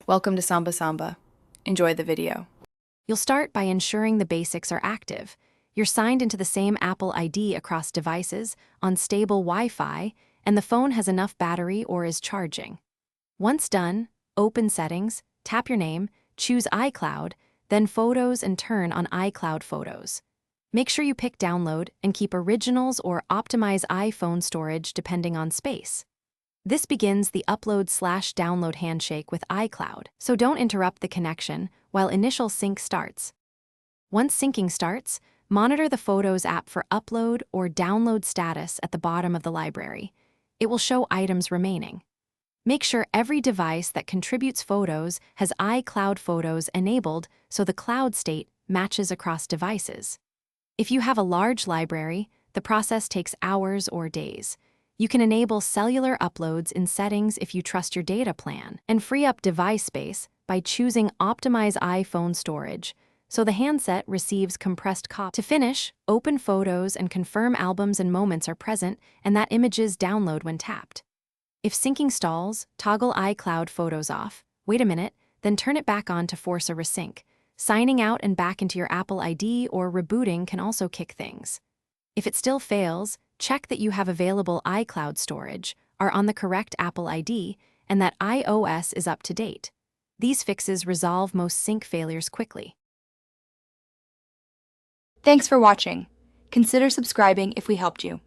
Welcome to Samba Samba. Enjoy the video. You'll start by ensuring the basics are active. You're signed into the same Apple ID across devices, on stable Wi-Fi, and the phone has enough battery or is charging. Once done, open Settings, tap your name, choose iCloud, then Photos and turn on iCloud Photos. Make sure you pick Download and keep Originals or optimize iPhone storage depending on space. This begins the upload/download handshake with iCloud, so don't interrupt the connection while initial sync starts. Once syncing starts, monitor the Photos app for upload or download status at the bottom of the library. It will show items remaining. Make sure every device that contributes photos has iCloud Photos enabled so the cloud state matches across devices. If you have a large library, the process takes hours or days. You can enable cellular uploads in settings if you trust your data plan, and free up device space by choosing Optimize iPhone Storage, so the handset receives compressed copies. To finish, open Photos and confirm albums and moments are present and that images download when tapped. If syncing stalls, toggle iCloud Photos off, wait a minute, then turn it back on to force a resync. Signing out and back into your Apple ID or rebooting can also kick things. If it still fails, check that you have available iCloud storage, are on the correct Apple ID, and that iOS is up to date. These fixes resolve most sync failures quickly. Thanks for watching. Consider subscribing if we helped you.